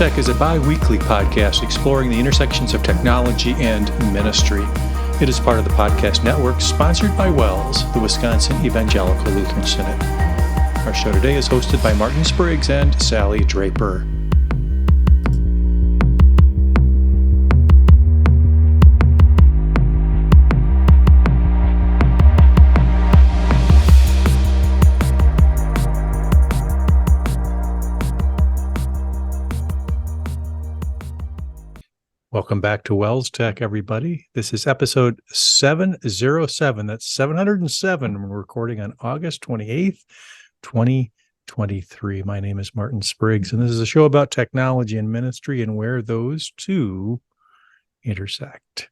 WELSTech is a bi-weekly podcast exploring the intersections of technology and ministry. It is part of the podcast network sponsored by WELS, the Wisconsin Evangelical Lutheran Synod. Our show today is hosted by Martin Spriggs and Sally Draper. Welcome back to WELSTech, everybody. This is episode 707. That's 707. We're recording on August 28th, 2023. My name is Martin Spriggs, and this is a show about technology and ministry and where those two intersect.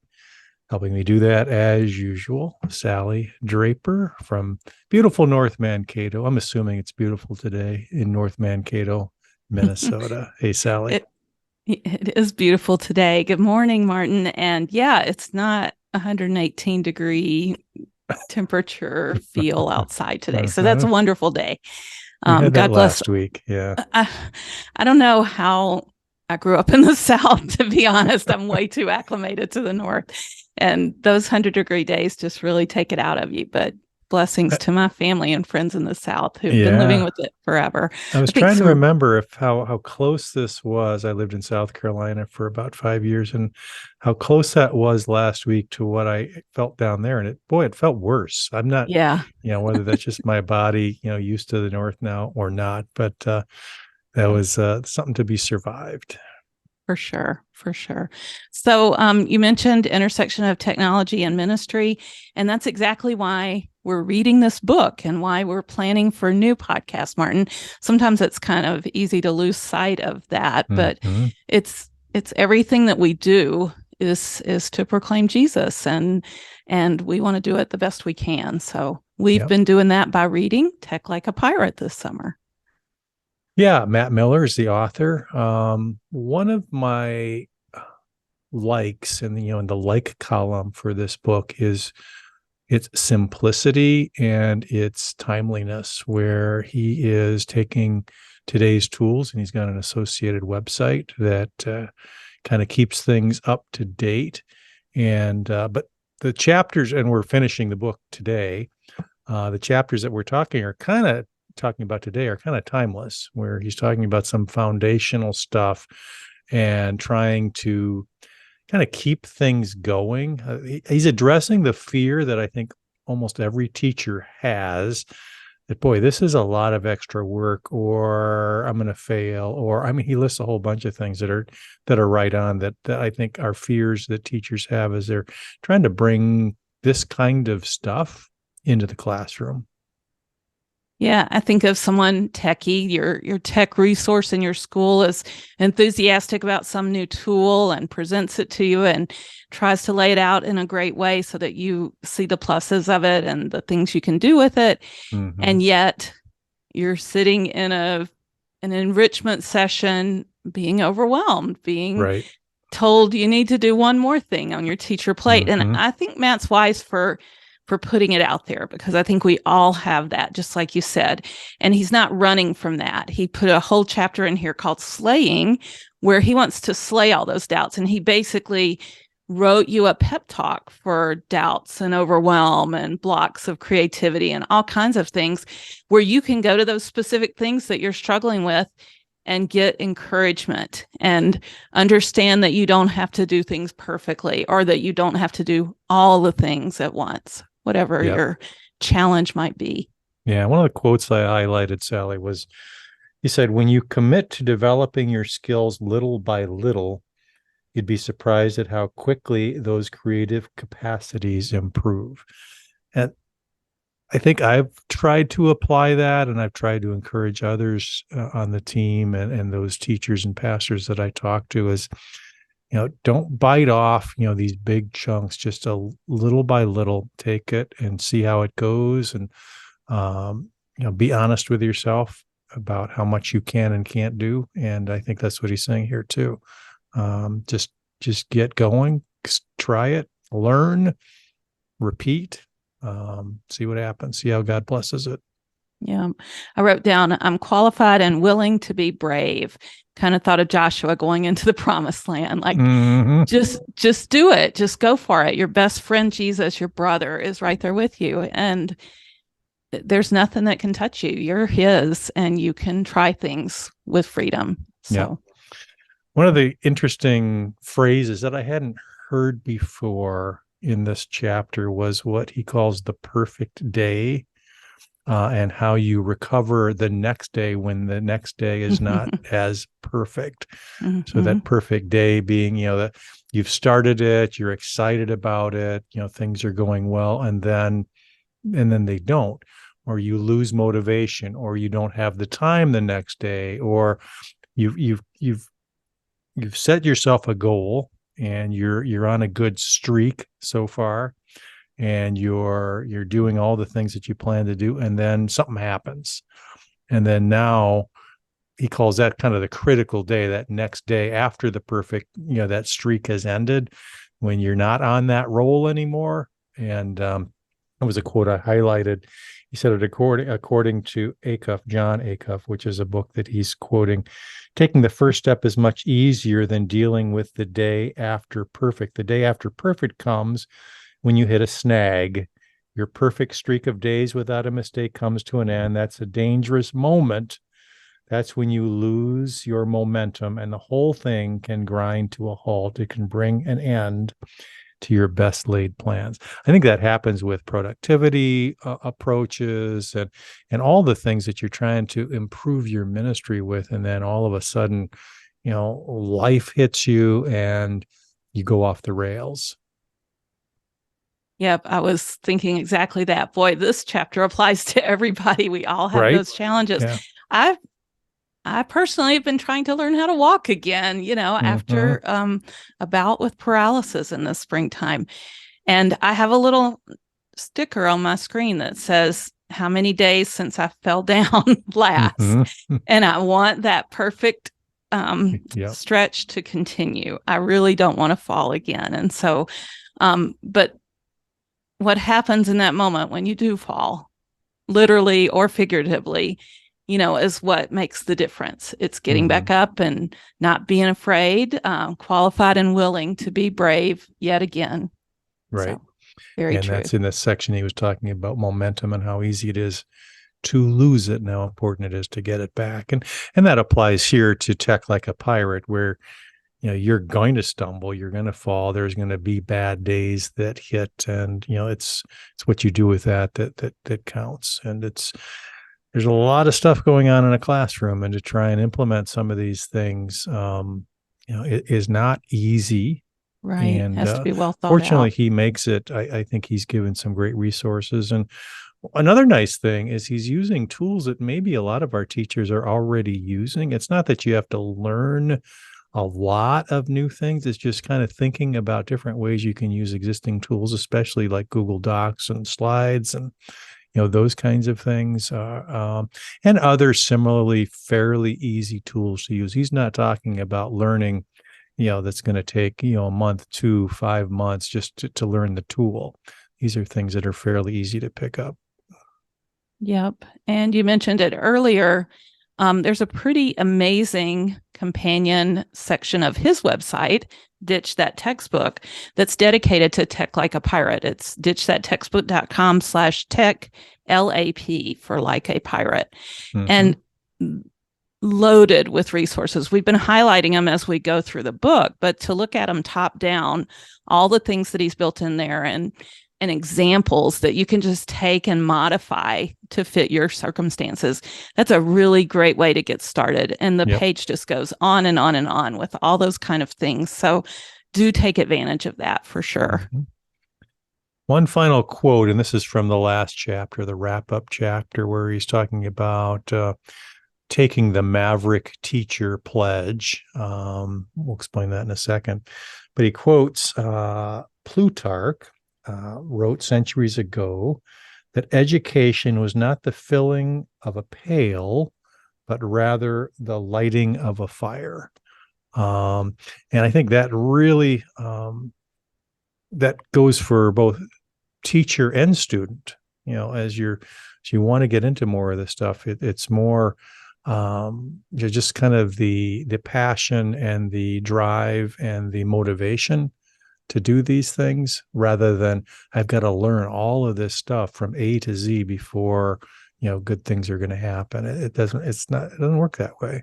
Helping me do that, as usual, Sally Draper from beautiful North Mankato. I'm assuming it's beautiful today in North Mankato, Minnesota. Hey, Sally. It is beautiful today. Good morning, Martin. And yeah, it's not 118 degree temperature feel outside today. So that's a wonderful day. We had that God bless. Last week. Yeah. I don't know how I grew up in the South, to be honest. I'm way too acclimated to the North. And those 100-degree days just really take it out of you. But blessings to my family and friends in the South who've been living with it forever. I was trying to remember how close this was. I lived in South Carolina for about 5 years, and how close that was last week to what I felt down there. And it felt worse. I'm not, whether that's just my body, used to the North now or not, but that was something to be survived. For sure. So you mentioned intersection of technology and ministry, and that's exactly why we're reading this book and why we're planning for a new podcast, Martin. Sometimes it's kind of easy to lose sight of that, but it's everything that we do is to proclaim Jesus, and we want to do it the best we can. So we've been doing that by reading Tech Like a Pirate this summer. Yeah, Matt Miller is the author. One of my likes in the like column for this book is its simplicity and its timeliness, where he is taking today's tools and he's got an associated website that kind of keeps things up to date. And but the chapters, and we're finishing the book today, the chapters that we're talking about today are kind of timeless, where he's talking about some foundational stuff and trying to kind of keep things going. He's addressing the fear that I think almost every teacher has, that, boy, this is a lot of extra work, or I'm going to fail, or he lists a whole bunch of things that are right on that I think are fears that teachers have as they're trying to bring this kind of stuff into the classroom. Yeah, I think of someone techie, your tech resource in your school is enthusiastic about some new tool and presents it to you and tries to lay it out in a great way so that you see the pluses of it and the things you can do with it. Mm-hmm. And yet you're sitting in an enrichment session being overwhelmed, being told you need to do one more thing on your teacher plate. Mm-hmm. And I think Matt's wise for putting it out there, because I think we all have that, just like you said. And he's not running from that. He put a whole chapter in here called Slaying, where he wants to slay all those doubts. And he basically wrote you a pep talk for doubts and overwhelm and blocks of creativity and all kinds of things, where you can go to those specific things that you're struggling with and get encouragement and understand that you don't have to do things perfectly, or that you don't have to do all the things at once, whatever your challenge might be. Yeah, one of the quotes I highlighted, Sally, was, he said, when you commit to developing your skills little by little, you'd be surprised at how quickly those creative capacities improve. And I think I've tried to apply that, and I've tried to encourage others on the team and those teachers and pastors that I talk to is, don't bite off, these big chunks, just a little by little. Take it and see how it goes, and be honest with yourself about how much you can and can't do. And I think that's what he's saying here too. Just get going, try it, learn, repeat, see what happens, see how God blesses it. Yeah. I wrote down, I'm qualified and willing to be brave. Kind of thought of Joshua going into the promised land. Like, Hmm. just do it. Just go for it. Your best friend, Jesus, your brother, is right there with you. And there's nothing that can touch you. You're his, and you can try things with freedom. Yeah. So, One of the interesting phrases that I hadn't heard before in this chapter was what he calls the perfect day, and how you recover the next day when the next day is not as perfect. So mm-hmm. that perfect day being, that you've started it, you're excited about it, things are going well, and then they don't, or you lose motivation, or you don't have the time the next day, or you've set yourself a goal and you're on a good streak so far, and you're doing all the things that you plan to do, and then something happens, and then now he calls that kind of the critical day, that next day after the perfect, that streak has ended, when you're not on that roll anymore. And that was a quote I highlighted. He said it according to John Acuff, which is a book that he's quoting, taking the first step is much easier than dealing with the day after perfect. The day after perfect comes when you hit a snag. Your perfect streak of days without a mistake comes to an end. That's a dangerous moment. That's when you lose your momentum and the whole thing can grind to a halt. It can bring an end to your best laid plans. I think that happens with productivity approaches and all the things that you're trying to improve your ministry with. And then all of a sudden, life hits you and you go off the rails. Yep, I was thinking exactly that. Boy, this chapter applies to everybody. We all have Right? those challenges. Yeah. I've I personally have been trying to learn how to walk again, Mm-hmm. after a bout with paralysis in the springtime. And I have a little sticker on my screen that says how many days since I fell down last. Mm-hmm. And I want that perfect Yeah. stretch to continue. I really don't want to fall again. And so, but what happens in that moment when you do fall, literally or figuratively, is what makes the difference. It's getting Mm-hmm. back up and not being afraid, qualified and willing to be brave yet again. Right. So, very And true. that's in this section he was talking about momentum and how easy it is to lose it and how important it is to get it back. And that applies here to Tech Like a Pirate, where you're going to stumble, you're going to fall, there's going to be bad days that hit, and it's what you do with that counts. And there's a lot of stuff going on in a classroom, and to try and implement some of these things, it is not easy. Right. And Has to be well thought fortunately, out. he makes it. I think he's given some great resources. And another nice thing is he's using tools that maybe a lot of our teachers are already using. It's not that you have to learn a lot of new things. It's just kind of thinking about different ways you can use existing tools, especially like Google Docs and slides and those kinds of things, and other similarly fairly easy tools to use. He's not talking about learning that's going to take a month, 5 months just to learn the tool. These are things that are fairly easy to pick up. Yep. And you mentioned it earlier. There's a pretty amazing companion section of his website, Ditch That Textbook, that's dedicated to Tech Like a Pirate. It's ditchthattextbook.com/tech LAP for like a pirate. Mm-hmm. And loaded with resources. We've been highlighting them as we go through the book, but to look at them top down, all the things that he's built in there and examples that you can just take and modify to fit your circumstances. That's a really great way to get started. And the page just goes on and on and on with all those kind of things. So do take advantage of that for sure. Mm-hmm. One final quote, and this is from the last chapter, the wrap-up chapter, where he's talking about taking the Maverick Teacher Pledge. We'll explain that in a second. But he quotes Plutarch, wrote centuries ago that education was not the filling of a pail, but rather the lighting of a fire. And I think that really, that goes for both teacher and student. as you want to get into more of this stuff, it's more just kind of the passion and the drive and the motivation to do these things, rather than I've got to learn all of this stuff from A to Z before good things are going to happen. It doesn't work that way.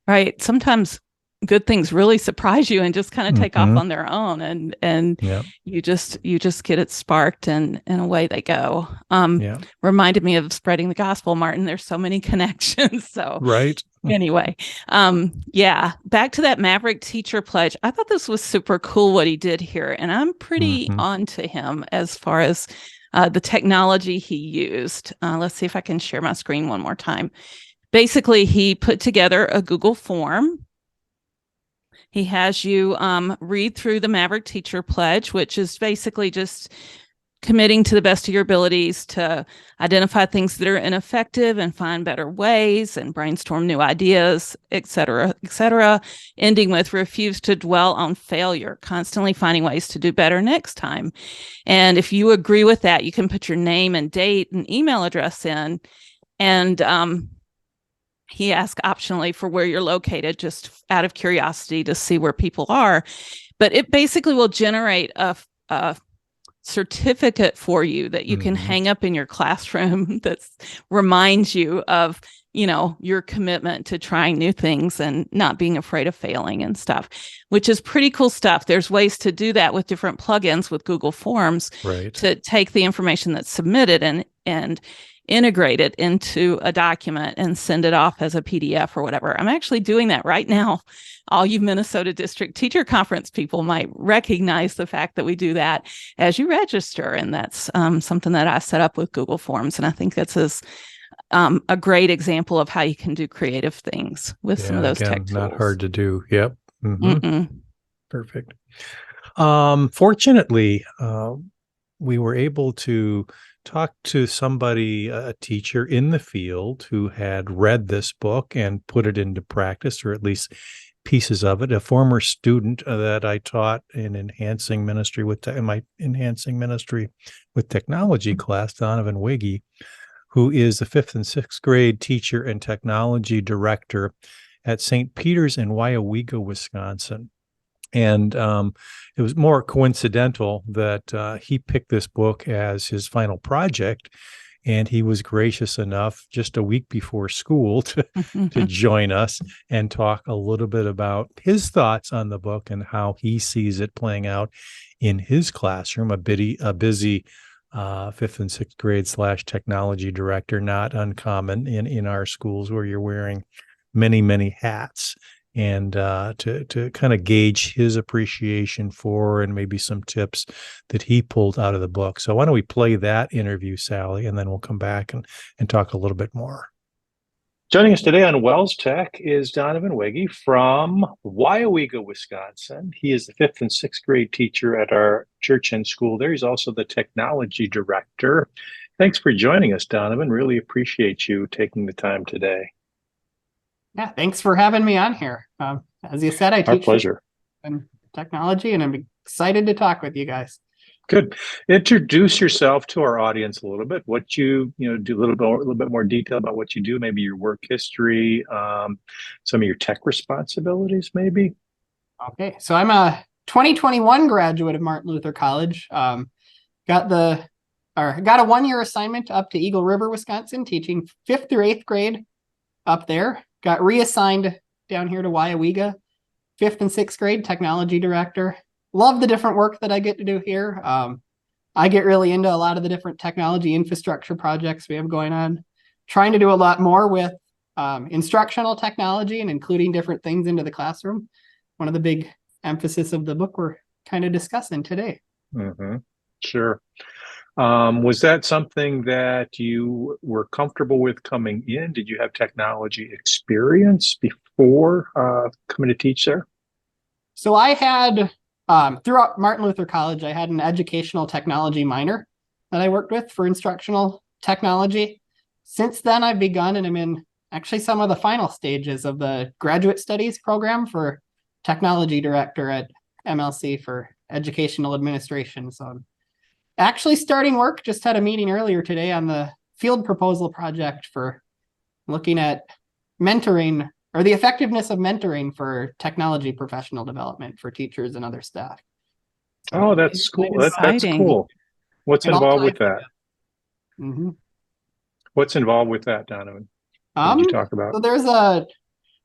Right. Sometimes good things really surprise you and just kind of take off Hmm. on their own, and Yeah. you just get it sparked, and away they go. Yeah. Reminded me of spreading the gospel, Martin. There's so many connections. So Right. anyway, yeah, back to that Maverick teacher pledge. I thought this was super cool what he did here, and I'm pretty Hmm. on to him as far as the technology he used. Let's see if I can share my screen one more time. Basically, he put together a Google form. He has you read through the Maverick Teacher Pledge, which is basically just committing to the best of your abilities to identify things that are ineffective and find better ways and brainstorm new ideas, et cetera, ending with refuse to dwell on failure, constantly finding ways to do better next time. And if you agree with that, you can put your name and date and email address in, and he asked optionally for where you're located, just out of curiosity to see where people are. But it basically will generate a certificate for you that you can Hmm. hang up in your classroom that reminds you of your commitment to trying new things and not being afraid of failing and stuff, which is pretty cool stuff. There's ways to do that with different plugins with Google Forms Right. to take the information that's submitted and integrate it into a document and send it off as a PDF or whatever. I'm actually doing that right now. All you Minnesota District Teacher Conference people might recognize the fact that we do that as you register. And that's something that I set up with Google Forms. And I think that's a great example of how you can do creative things with some of Yeah. those tech Again, not tools. hard to do. Yep. Hmm. Mm-mm. Perfect. Fortunately, we were able to talk to somebody, a teacher in the field, who had read this book and put it into practice, or at least pieces of it. A former student that I taught in my enhancing ministry with technology class, Donovan Wiggy, who is the 5th and 6th grade teacher and technology director at St. Peter's in Weyauwega, Wisconsin. And it was more coincidental that he picked this book as his final project. And he was gracious enough just a week before school to join us and talk a little bit about his thoughts on the book and how he sees it playing out in his classroom. A busy 5th and 6th grade / technology director, not uncommon in our schools, where you're wearing many, many hats. And to kind of gauge his appreciation for, and maybe some tips that he pulled out of the book. So why don't we play that interview, Sally, and then we'll come back and talk a little bit more. Joining us today on WELSTech is Donovan Wiggy from Weyauwega, Wisconsin. He is the 5th and 6th grade teacher at our church and school there. He's also the technology director. Thanks for joining us, Donovan. Really appreciate you taking the time today. Yeah, thanks for having me on here. As you said, I Our teach pleasure. in technology, and I'm excited to talk with you guys. Good. Introduce yourself to our audience a little bit. What you do, a little bit more detail about what you do, maybe your work history, some of your tech responsibilities, maybe. Okay, so I'm a 2021 graduate of Martin Luther College. Got a 1-year assignment up to Eagle River, Wisconsin, teaching 5th through 8th grade up there. Got reassigned down here to Weyauwega, 5th and 6th grade technology director. Love the different work that I get to do here. I get really into a lot of the different technology infrastructure projects we have going on. Trying to do a lot more with instructional technology and including different things into the classroom. One of the big emphasis of the book we're kind of discussing today. Mm-hmm. Sure. Was that something that you were comfortable with coming in? Did you have technology experience before coming to teach there? So I had, throughout Martin Luther College, I had an educational technology minor that I worked with for instructional technology. Since then, I've begun, and I'm in actually some of the final stages of the graduate studies program for technology director at MLC for educational administration. So I'm actually starting work, just had a meeting earlier today on the field proposal project for looking at mentoring or the effectiveness of mentoring for technology professional development for teachers and other staff. Oh, that's cool. That's Exciting. cool. What's It all involved with ties that? Mhm. What's involved with that, Donovan? What did you talk about? So there's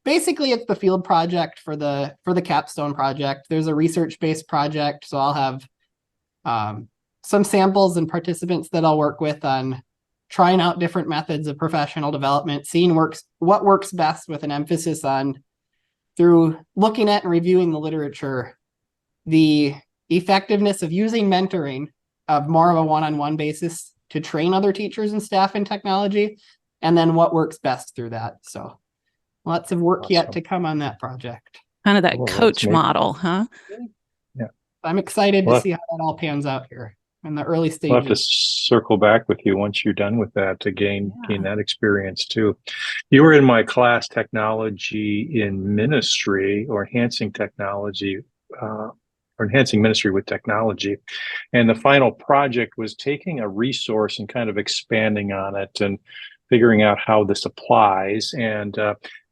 basically it's the field project for the capstone project. There's a research-based project, so I'll have some samples and participants that I'll work with on trying out different methods of professional development, seeing what works best with an emphasis on, through looking at and reviewing the literature, the effectiveness of using mentoring of more of a one-on-one basis to train other teachers and staff in technology, and then what works best through that. So lots of work yet Awesome. to come on that project. Kind of that Oh, that's coach neat. model, huh? I'm excited to Well, see how that all pans out here in the early we'll have to stages. circle back with you once you're done with that to gain Yeah. that experience too. You were in my class, technology in ministry, or enhancing technology, or enhancing ministry with technology. And the final project was taking a resource and kind of expanding on it and figuring out how this applies. And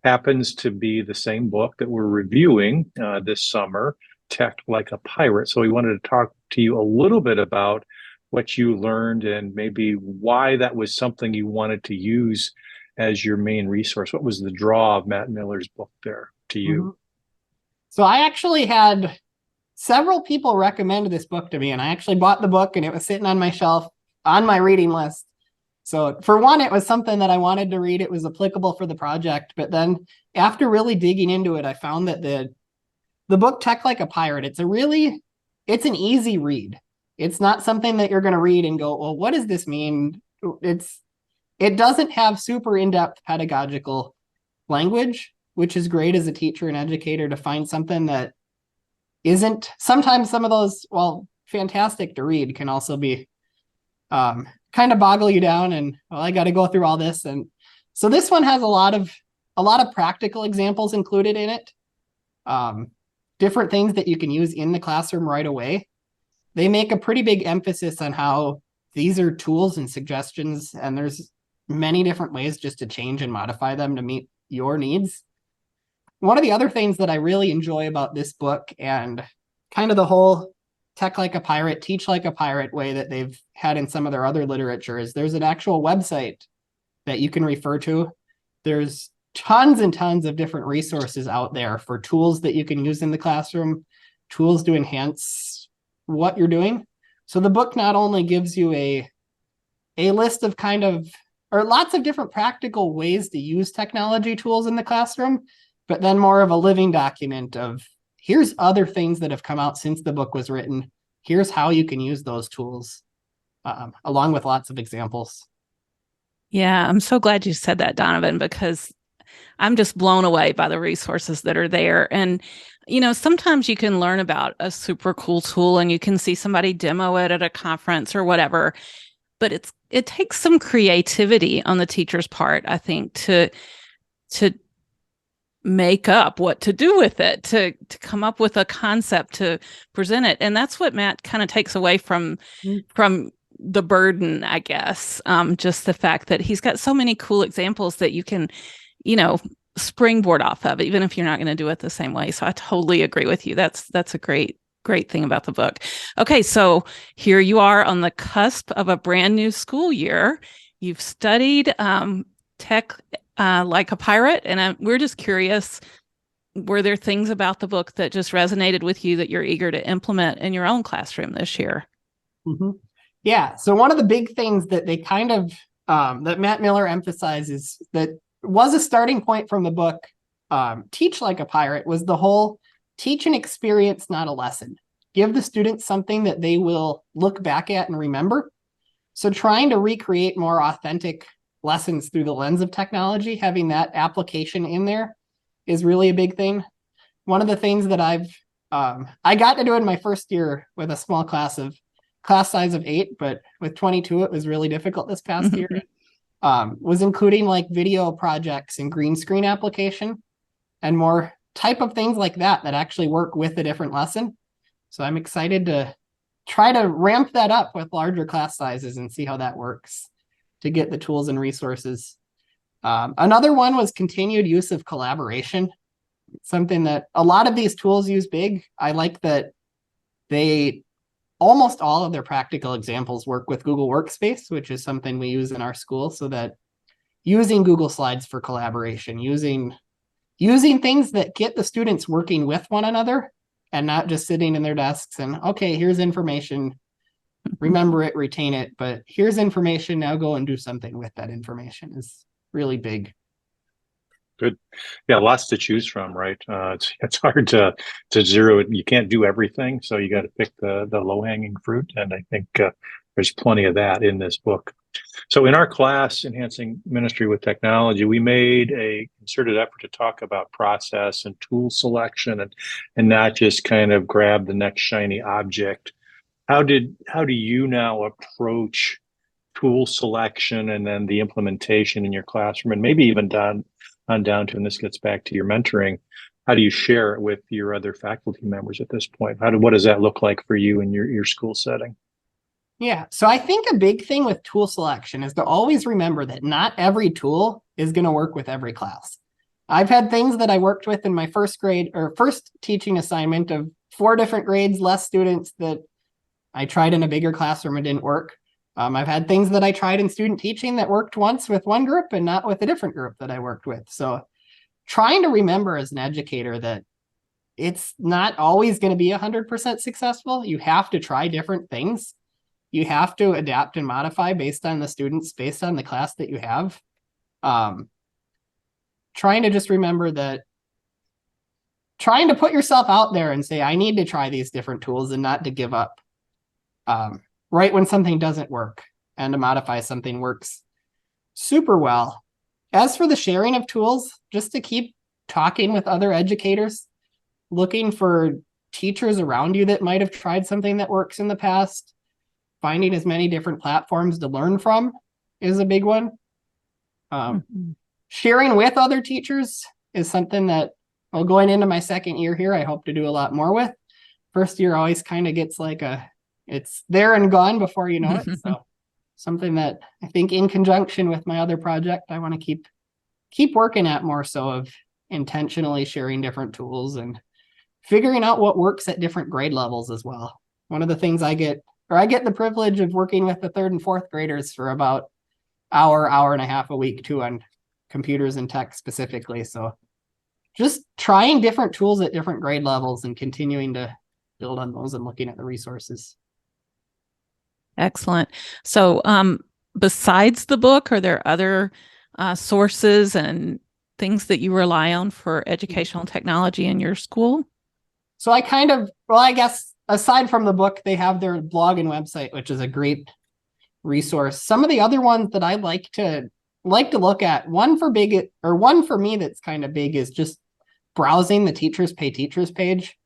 happens to be the same book that we're reviewing this summer, Tech Like a Pirate. So we wanted to talk to you a little bit about what you learned and maybe why that was something you wanted to use as your main resource. What was the draw of Matt Miller's book there to you? Mhm. So I actually had several people recommend this book to me, and I actually bought the book and it was sitting on my shelf on my reading list. So for one, it was something that I wanted to read. It was applicable for the project. But then after really digging into it, I found that the book Tech Like a Pirate, it's an easy read. It's not something that you're going to read and go, well, what does this mean? It doesn't have super in-depth pedagogical language, which is great as a teacher and educator to find something that isn't. Sometimes some of those, while fantastic to read, can also be kind of boggle you down and, well, I got to go through all this. And so this one has a lot of practical examples included in it. Different things that you can use in the classroom right away. They make a pretty big emphasis on how these are tools and suggestions, and there's many different ways just to change and modify them to meet your needs. One of the other things that I really enjoy about this book and kind of the whole Tech Like a Pirate, Teach Like a Pirate way that they've had in some of their other literature is there's an actual website that you can refer to. There's tons and tons of different resources out there for tools that you can use in the classroom, tools to enhance what you're doing. So the book not only gives you a list of or lots of different practical ways to use technology tools in the classroom, but then more of a living document of here's other things that have come out since the book was written. Here's how you can use those tools, along with lots of examples. Yeah, I'm so glad you said that, Donovan, because I'm just blown away by the resources that are there. And, sometimes you can learn about a super cool tool and you can see somebody demo it at a conference or whatever, but it takes some creativity on the teacher's part, I think, to make up what to do with it, to come up with a concept to present it. And that's what Matt kind of takes away from the burden, I guess. Just the fact that he's got so many cool examples that you can, springboard off of, even if you're not going to do it the same way. So I totally agree with you. That's a great thing about the book. Okay, so here you are on the cusp of a brand new school year. You've studied Tech Like a Pirate, and we're just curious, were there things about the book that just resonated with you that you're eager to implement in your own classroom this year? Mm-hmm. Yeah, so one of the big things that they kind of, that Matt Miller emphasizes that was a starting point from the book, Teach Like a Pirate, was the whole teach an experience, not a lesson. Give the students something that they will look back at and remember. So trying to recreate more authentic lessons through the lens of technology, having that application in there is really a big thing. One of the things that I got to do in my first year with a small class size of 8, but with 22, it was really difficult this past year, was including like video projects and green screen application and more type of things like that actually work with a different lesson. So I'm excited to try to ramp that up with larger class sizes and see how that works to get the tools and resources. Another one was continued use of collaboration. Something that a lot of these tools use big. I like that almost all of their practical examples work with Google Workspace, which is something we use in our school, so that using Google Slides for collaboration, using things that get the students working with one another and not just sitting in their desks and, okay, here's information, remember it, retain it, but here's information, now go and do something with that information is really big. Good. Yeah, lots to choose from, right? It's hard to zero it. You can't do everything, so you got to pick the low-hanging fruit, and I think there's plenty of that in this book. So in our class, Enhancing Ministry with Technology, we made a concerted effort to talk about process and tool selection and not just kind of grab the next shiny object. How do you now approach tool selection and then the implementation in your classroom, and maybe even down to, and this gets back to your mentoring, how do you share it with your other faculty members at this point? What does that look like for you in your school setting? Yeah, so I think a big thing with tool selection is to always remember that not every tool is going to work with every class. I've had things that I worked with in my first teaching assignment of 4 different grades, less students, that I tried in a bigger classroom and didn't work. I've had things that I tried in student teaching that worked once with one group and not with a different group that I worked with. So trying to remember as an educator that it's not always going to be 100% successful. You have to try different things. You have to adapt and modify based on the students, based on the class that you have. Trying to just remember that, trying to put yourself out there and say, I need to try these different tools and not to give up. Right when something doesn't work, and to modify something works super well. As for the sharing of tools, just to keep talking with other educators, looking for teachers around you that might have tried something that works in the past, finding as many different platforms to learn from is a big one. Sharing with other teachers is something that, well, going into my second year here, I hope to do a lot more with. First year always kind of gets like it's there and gone before you know it. So something that I think in conjunction with my other project, I want to keep working at more so, of intentionally sharing different tools and figuring out what works at different grade levels as well. One of the things I get the privilege of working with the 3rd and 4th graders for about hour and a half a week too, on computers and tech specifically. So just trying different tools at different grade levels and continuing to build on those and looking at the resources. Excellent. So besides the book, are there other sources and things that you rely on for educational technology in your school? So I guess aside from the book, they have their blog and website, which is a great resource. Some of the other ones that I like to look at, one for me that's kind of big, is just browsing the Teachers Pay Teachers page.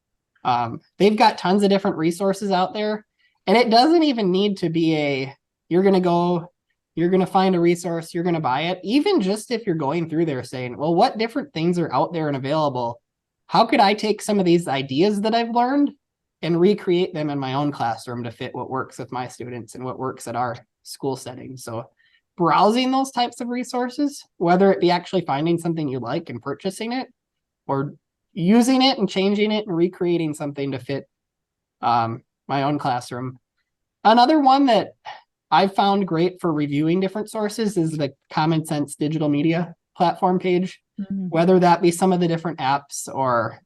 They've got tons of different resources out there. And it doesn't even need to be you're going to find a resource, you're going to buy it. Even just if you're going through there saying, well, what different things are out there and available? How could I take some of these ideas that I've learned and recreate them in my own classroom to fit what works with my students and what works at our school setting? So browsing those types of resources, whether it be actually finding something you like and purchasing it, or using it and changing it and recreating something to fit my own classroom. Another one that I've found great for reviewing different sources is the Common Sense digital media platform page, whether that be some of the different apps or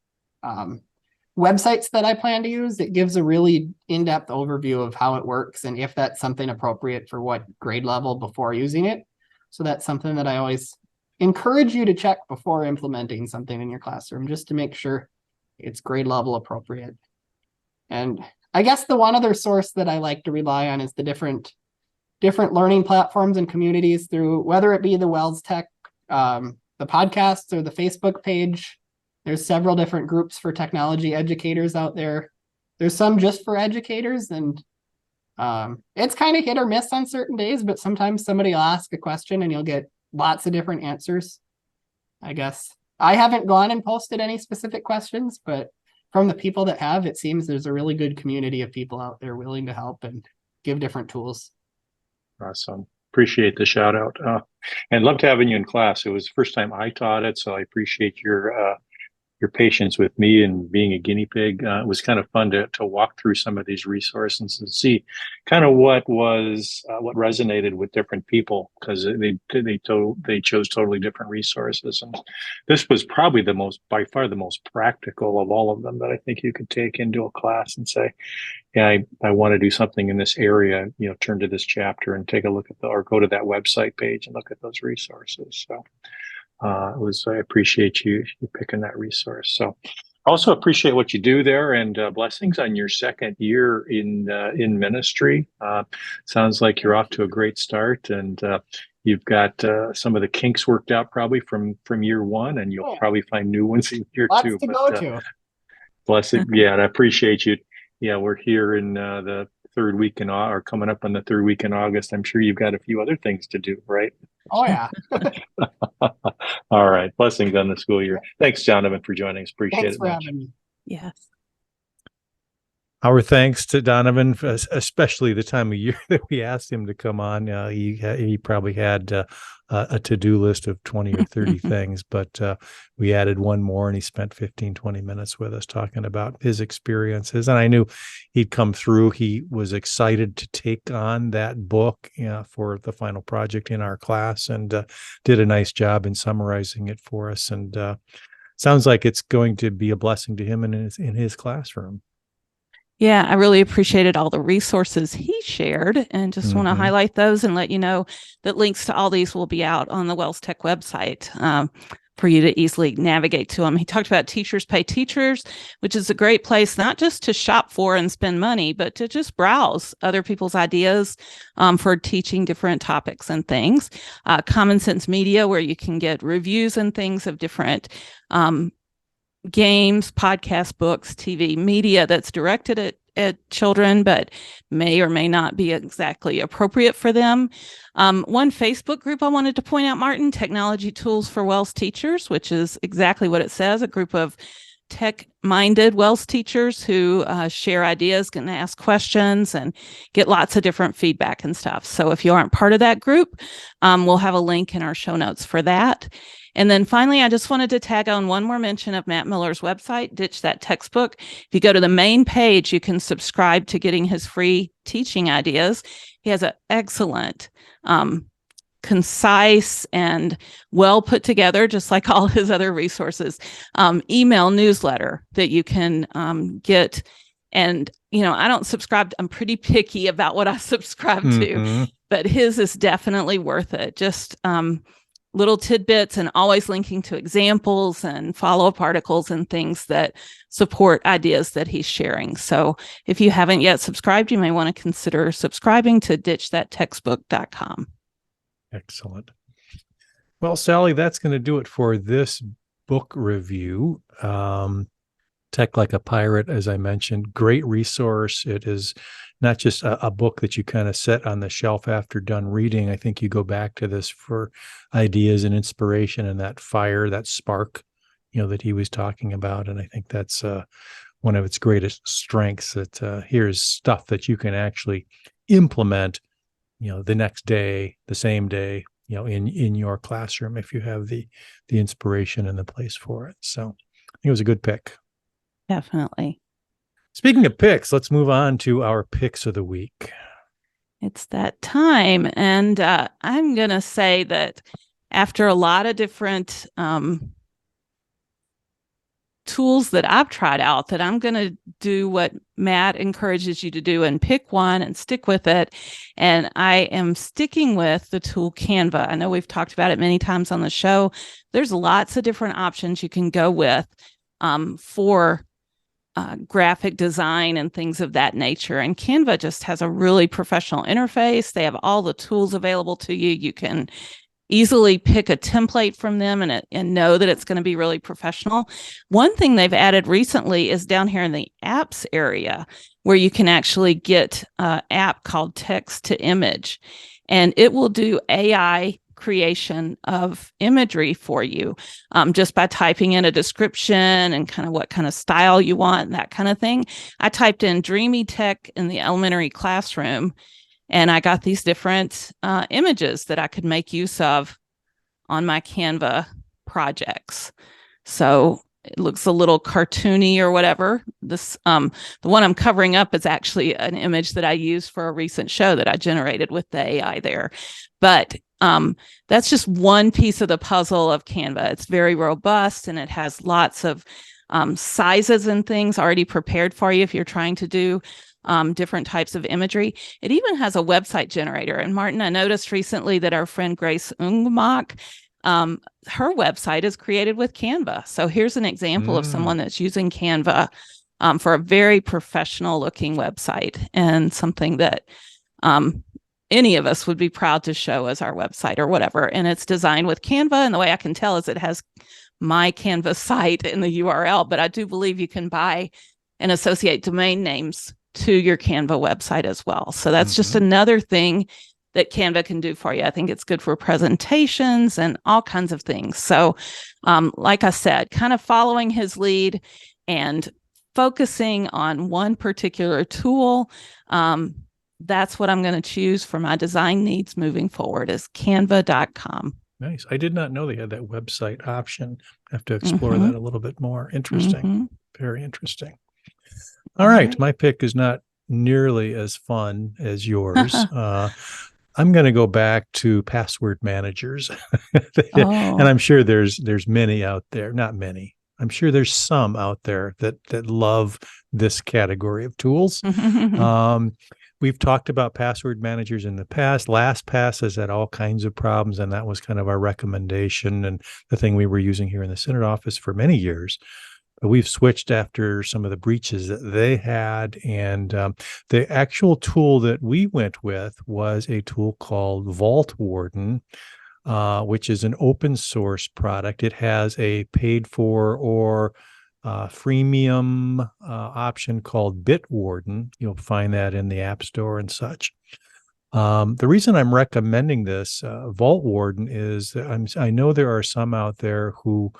websites that I plan to use. It gives a really in-depth overview of how it works and if that's something appropriate for what grade level before using it. So that's something that I always encourage you to check before implementing something in your classroom, just to make sure it's grade level appropriate. And I guess the one other source that I like to rely on is the different learning platforms and communities, through whether it be the WELSTech, the podcasts, or the Facebook page. There's several different groups for technology educators out there. There's some just for educators, and it's kind of hit or miss on certain days, but sometimes somebody will ask a question and you'll get lots of different answers. I guess I haven't gone and posted any specific questions, but from the people that have, it seems there's a really good community of people out there willing to help and give different tools. Awesome. Appreciate the shout out. And loved having you in class. It was the first time I taught it, so I appreciate your patience with me and being a guinea pig. It was kind of fun to walk through some of these resources and see kind of what resonated with different people, because they chose totally different resources. And this was probably by far the most practical of all of them that I think you could take into a class and say, yeah, I want to do something in this area, turn to this chapter and take a look at or go to that website page and look at those resources. So I appreciate you picking that resource. So also appreciate what you do there, and blessings on your second year in ministry. Sounds like you're off to a great start, and you've got some of the kinks worked out probably from year one, and you'll probably find new ones in year Lots two. to go to. Blessing, yeah, and I appreciate you. Yeah, we're here in the third week or coming up on the third week in August. I'm sure you've got a few other things to do, right? Oh yeah. All right. Blessings on the school year. Thanks, Donovan, for joining us. Appreciate Thanks it for much. having me. Yes. Our thanks to Donovan, especially the time of year that we asked him to come on. He probably had a to-do list of 20 or 30 things, but we added one more, and he spent 15, 20 minutes with us talking about his experiences. And I knew he'd come through. He was excited to take on that book for the final project in our class, and did a nice job in summarizing it for us. And sounds like it's going to be a blessing to him in his classroom. Yeah, I really appreciated all the resources he shared, and just want to highlight those and let you know that links to all these will be out on the WELSTech website for you to easily navigate to them. He talked about Teachers Pay Teachers, which is a great place not just to shop for and spend money, but to just browse other people's ideas for teaching different topics and things. Common Sense Media, where you can get reviews and things of different games, podcasts, books, TV, media that's directed at children, but may or may not be exactly appropriate for them. One Facebook group I wanted to point out, Martin, Technology Tools for WELS Teachers, which is exactly what it says, a group of tech-minded WELS teachers who share ideas, can ask questions, and get lots of different feedback and stuff. So if you aren't part of that group, we'll have a link in our show notes for that. And then finally, I just wanted to tag on one more mention of Matt Miller's website, Ditch That Textbook. If you go to the main page, you can subscribe to getting his free teaching ideas. He has an excellent, concise and well put together, just like all his other resources, email newsletter that you can get. And, I don't subscribe. I'm pretty picky about what I subscribe to, but his is definitely worth it. Just little tidbits, and always linking to examples and follow-up articles and things that support ideas that he's sharing. So if you haven't yet subscribed, you may want to consider subscribing to ditchthattextbook.com. Excellent. Well, Sally, that's going to do it for this book review. Tech Like a Pirate, as I mentioned, great resource. It is not just a book that you kind of set on the shelf after done reading. I think you go back to this for ideas and inspiration and that fire, that spark, that he was talking about. And I think that's one of its greatest strengths, that here's stuff that you can actually implement, the next day, the same day, in your classroom, if you have the inspiration and the place for it. So I think it was a good pick. Definitely. Speaking of picks, let's move on to our picks of the week. It's that time. And I'm going to say that after a lot of different tools that I've tried out, that I'm going to do what Matt encourages you to do and pick one and stick with it. And I am sticking with the tool Canva. I know we've talked about it many times on the show. There's lots of different options you can go with for graphic design and things of that nature. And Canva just has a really professional interface. They have all the tools available to you. You can easily pick a template from them and know that it's going to be really professional. One thing they've added recently is down here in the apps area, where you can actually get an app called Text to Image, and it will do AI creation of imagery for you, just by typing in a description and kind of what kind of style you want, that kind of thing. I typed in dreamy tech in the elementary classroom, and I got these different images that I could make use of on my Canva projects. So it looks a little cartoony or whatever. This the one I'm covering up is actually an image that I used for a recent show that I generated with the AI there. But that's just one piece of the puzzle of Canva. It's very robust, and it has lots of sizes and things already prepared for you if you're trying to do different types of imagery. It even has a website generator. And Martin, I noticed recently that our friend Grace Ungmak, her website is created with Canva. So here's an example of someone that's using Canva for a very professional looking website, and something that any of us would be proud to show as our website or whatever. And it's designed with Canva. And the way I can tell is it has my Canva site in the URL, but I do believe you can buy and associate domain names to your Canva website as well. So that's just another thing that Canva can do for you. I think it's good for presentations and all kinds of things. So like I said, kind of following his lead and focusing on one particular tool, that's what I'm going to choose for my design needs moving forward, is canva.com. Nice. I did not know they had that website option. I have to explore that a little bit more. Interesting. Very interesting. All right. My pick is not nearly as fun as yours. I'm going to go back to password managers. And I'm sure there's many out there, not many. I'm sure there's some out there that love this category of tools. We've talked about password managers in the past. LastPass has had all kinds of problems, and that was kind of our recommendation and the thing we were using here in the Synod office for many years. But we've switched after some of the breaches that they had, and the actual tool that we went with was a tool called Vault Warden, which is an open source product. It has a paid for or freemium option called Bitwarden. You'll find that in the App Store and such. The reason I'm recommending this Vault Warden is that I know there are some out there who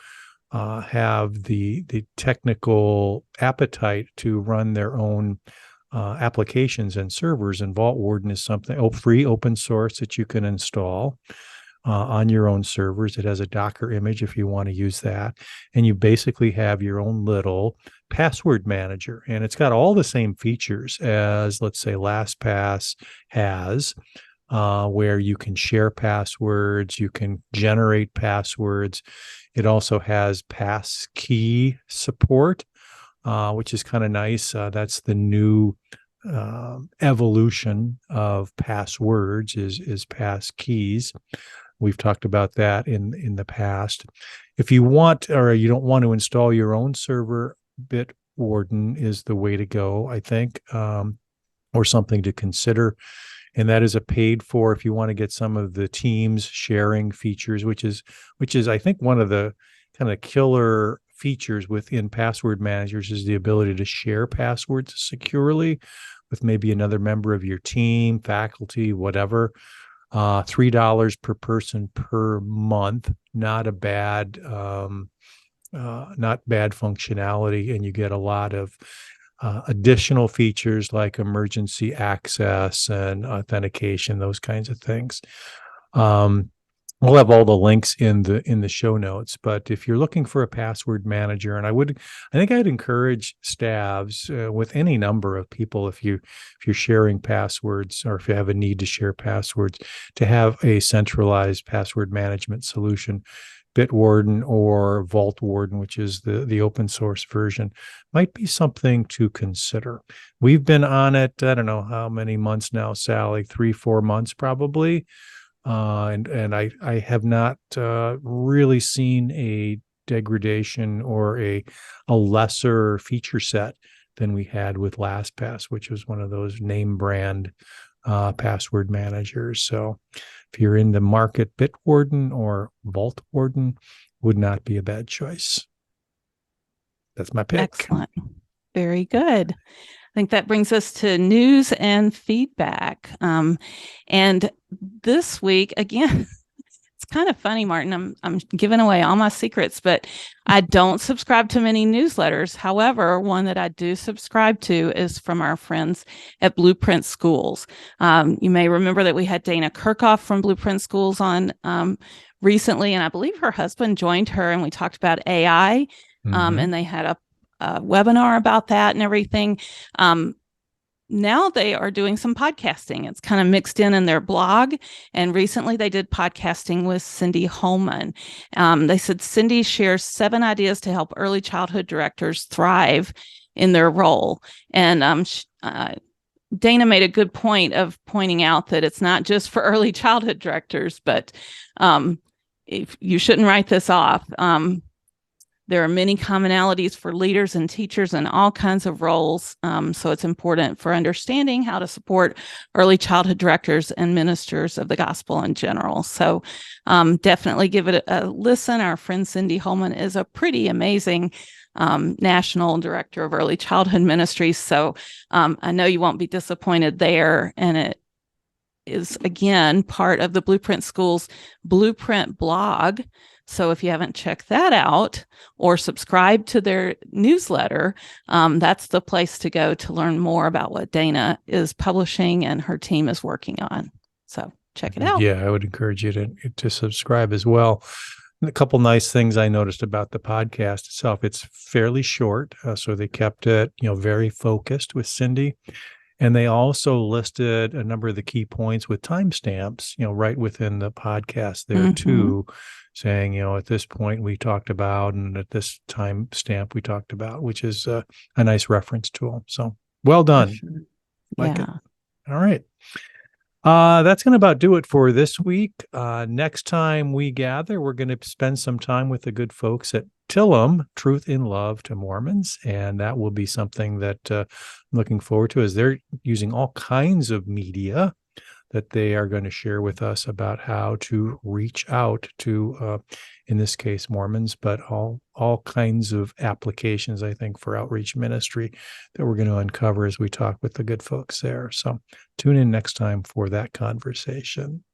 have the technical appetite to run their own applications and servers, and Vault Warden is something free open source that you can install on your own servers. It has a Docker image if you want to use that, and you basically have your own little password manager, and it's got all the same features as, let's say, LastPass has, where you can share passwords, you can generate passwords. It also has passkey support, which is kind of nice. That's the new evolution of passwords is passkeys. We've talked about that in the past. If you want, or you don't want to install your own server, Bitwarden is the way to go, I think, or something to consider. And that is a paid for if you want to get some of the Teams sharing features, which is I think one of the kind of killer features within password managers is the ability to share passwords securely with maybe another member of your team, faculty, whatever. $3 per person per month, not bad functionality, and you get a lot of additional features like emergency access and authentication, those kinds of things. We'll have all the links in the show notes, but if you're looking for a password manager, and I think I'd encourage staffs with any number of people, if you're sharing passwords or if you have a need to share passwords, to have a centralized password management solution. Bitwarden or Vault Warden, which is the open source version, might be something to consider. We've been on it, I don't know how many months now, Sally, 3-4 months probably. And I have not really seen a degradation or a lesser feature set than we had with LastPass, which was one of those name brand password managers. So if you're in the market, Bitwarden or Vault Warden would not be a bad choice. That's my pick. Excellent. Very good. I think that brings us to news and feedback. And this week, again, kind of funny, Martin. I'm giving away all my secrets, but I don't subscribe to many newsletters. However, one that I do subscribe to is from our friends at Blueprint Schools. You may remember that we had Dana Kirchhoff from Blueprint Schools on recently, and I believe her husband joined her, and we talked about AI, and they had a webinar about that and everything. Now they are doing some podcasting. It's kind of mixed in their blog. And recently they did podcasting with Cindy Holman. They said Cindy shares 7 ideas to help early childhood directors thrive in their role. And Dana made a good point of pointing out that it's not just for early childhood directors, but if you shouldn't write this off. There are many commonalities for leaders and teachers in all kinds of roles. So it's important for understanding how to support early childhood directors and ministers of the gospel in general. So definitely give it a listen. Our friend Cindy Holman is a pretty amazing national director of early childhood ministries. So I know you won't be disappointed there. And it is, again, part of the Blueprint Schools Blueprint blog. So if you haven't checked that out or subscribed to their newsletter, that's the place to go to learn more about what Dana is publishing and her team is working on. So check it out. Yeah, I would encourage you to subscribe as well. And a couple nice things I noticed about the podcast itself. It's fairly short, so they kept it, very focused with Cindy. And they also listed a number of the key points with timestamps, right within the podcast there too, saying, at this point we talked about, and at this timestamp we talked about, which is a nice reference tool. So well done. Sure. Like Yeah. it. All right. That's going to about do it for this week. Next time we gather, we're going to spend some time with the good folks at Tillum, Truth in Love to Mormons. And that will be something that I'm looking forward to, as they're using all kinds of media that they are going to share with us about how to reach out to, in this case, Mormons, but all kinds of applications, I think, for outreach ministry that we're going to uncover as we talk with the good folks there. So tune in next time for that conversation.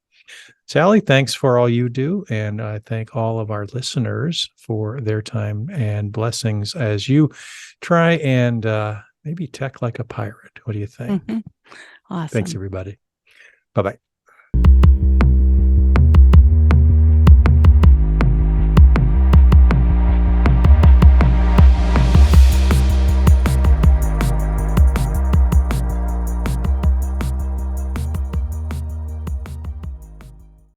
Sally, thanks for all you do. And I thank all of our listeners for their time and blessings as you try and maybe tech like a pirate. What do you think? Awesome. Thanks, everybody. Bye-bye.